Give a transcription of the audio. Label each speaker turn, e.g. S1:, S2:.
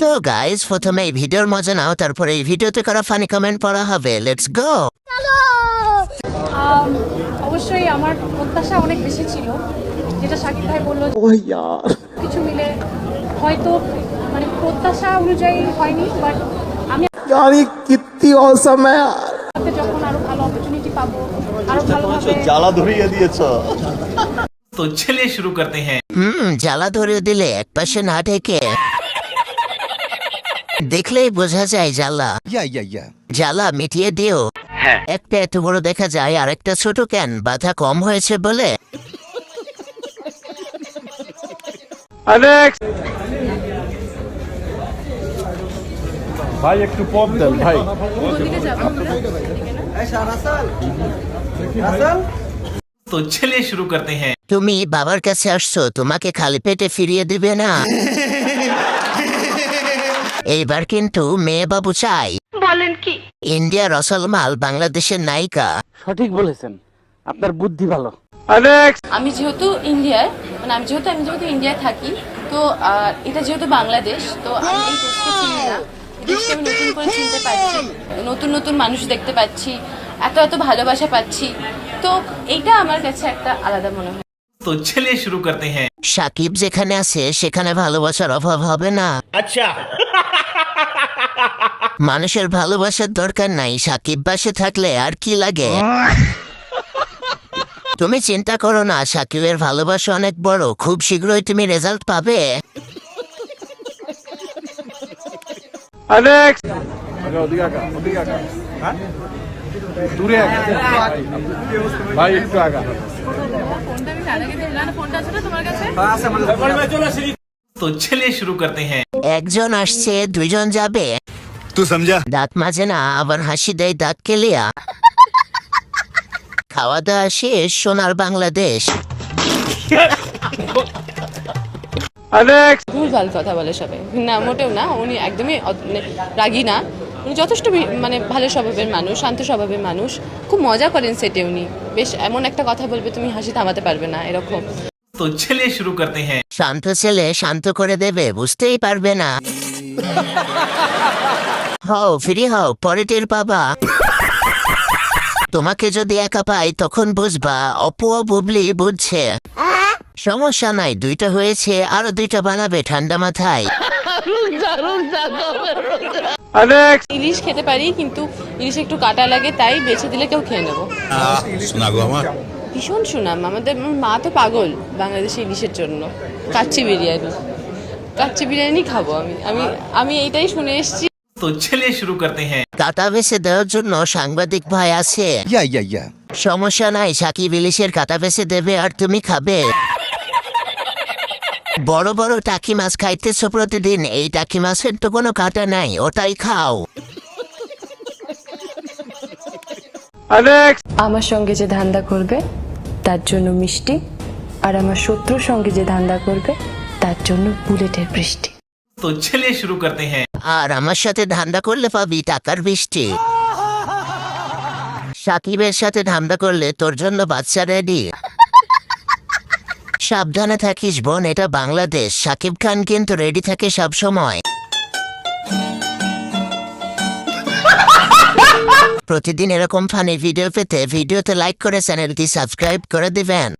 S1: তো গাইস, প্রথমে এই ভিডিওর মজা নাও, তারপরে এই ভিডিওতে করা ফানি কমেন্ট পড়া হবে। Let's go.
S2: অবশ্যই আমার প্রত্যাশা অনেক বেশি ছিল, যেটা শাকিব ভাই বললো কিছু মিলে হয়তো মানে প্রত্যাশা অনুযায়ী হয়নি, বাট আমি
S3: कितनी औसम है यार।
S2: যখন আরো ভালো অপরচুনিটি পাবো, আরো ভালোভাবে
S4: জ্বালা ধরিয়ে দিয়েছ।
S5: तो चलिए शुरू करते हैं।
S1: জ্বালা ধরে দিলে এক পাশে না ঢেকে দেখলেই বোঝা যায় জ্বালা। জ্বালা মিটিয়ে দিও। একটা এত বড় দেখা যায় আর একটা ছোট কেন, বাধা কম হয়েছে বলে।
S4: ভাই একটু পপ দেন ভাই।
S2: ওদিকে যাবো
S5: तो चलिए शुरू करते हैं।
S1: তুমি বাবার কাছে আসছো, তোমাকে খালি পেটে ফিরিয়ে দিবে না। এইবার কিন্তু মেয়ে বাবু চাই।
S2: বলেন কি?
S1: ইন্ডিয়া রসলমাল বাংলাদেশের নায়িকা।
S3: সঠিক বলেছেন, আপনার বুদ্ধি ভালো।
S6: আমি যেহেতু ইন্ডিয়ার মানে আমি যেহেতু ইন্ডিয়ায় থাকি, তো এটা যেহেতু বাংলাদেশ, তো আমি এই দেশকে চিনি না। দেশকে আমি নতুন করে চিনতে পারছি, নতুন নতুন মানুষ দেখতে পাচ্ছি, এত এত ভালোবাসা পাচ্ছি, তো এইটা আমার কাছে একটা আলাদা মনে হয়।
S5: तो चलिए शुरू करते हैं।
S1: সাকিব যেখানে আছে সেখানে ভালোবাসার অভাব হবে না।
S5: अच्छा
S1: মানুষের ভালোবাসার দরকার নাই, সাকিব পাশে থাকলে আর কি লাগে। তুমি চিন্তা করো না, সাকিবের ভালোবাসা অনেক বড়, খুব শীঘ্রই তুমি রেজাল্ট পাবে।
S4: দূরে ভাই একটু আগা।
S5: तो चलिए शुरू करते हैं।
S1: একজন আসছে, দুইজন যাবে।
S4: तू समझा?
S1: দাঁত মাজে না, আবার হাসি দেয় দাঁত কেলিয়া। খাওয়া দাওয়া শেষ, সোনার বাংলাদেশ।
S6: ভুলভাল কথা বলে সবাই, না মোটেও না, উনি একদমই মানে রাগী না, উনি যথেষ্ট মানে ভালো স্বভাবের মানুষ, শান্ত স্বভাবের মানুষ, খুব মজা করেন সেটে উনি। বেশ এমন একটা কথা বলবে তুমি হাসি থামাতে পারবে না, এরকম।
S5: तो चलिए शुरू करते हैं।
S1: শান্ত ছেলে শান্ত করে দেবে, বুঝতেই পারবে না। হও ফ্রি হও, পরে টের পাবা। তোমাকে যদি একা পাই তখন বুঝবা অপু ও বুবলি বুঝছে। সমস্যা নাই, দুইটা হয়েছে, আরো দুইটা বানাবে ঠান্ডা মাথায়।
S6: ইলিশ খেতে পারি, কিন্তু ইলিশ একটু কাটা লাগে, তাই বেছে দিলে কেউ খেয়ে নেবো। ভীষণ সুনাম আমাদের, মা তো পাগল বাংলাদেশে ইলিশের জন্য। কাচ্চি বিরিয়ানি খাবো আমি আমি আমি এইটাই শুনে এসেছি।
S5: तो चलिए शुरू करते हैं।
S1: কাটা বেছে দেওয়ার জন্য সাংবাদিক ভাই আছে। সমস্যা নাই, সাকিব ইলিশের কাটা বেছে দেবে আর তুমি খাবে। বড় বড় টাকি মাছ খাইতেছো প্রতিদিন, এই টাকি মাছের তো কোনো কাটা নাই, ওটাই খাও।
S7: আমার সঙ্গে যে ধান্দা করবে তার জন্য মিষ্টি, আর আমার শত্রুর সঙ্গে যে ধান্দা করবে তার জন্য বুলেটের বৃষ্টি।
S5: तो चलिए शुरू करते हैं।
S1: আর আমার সাথে ধান্দা করলে পাবি টাকার বৃষ্টি। সাকিবের সাথে ধান্দা করলে তোর জন্য বাচ্চা রেডি। সাবধানে থাকিস বোন, এটা বাংলাদেশ। সাকিব খান কিন্তু রেডি থাকে সব সময়। প্রতিদিন এরকম ফানি ভিডিও পেতে ভিডিওতে লাইক করে চ্যানেলটি সাবস্ক্রাইব করে দিবেন।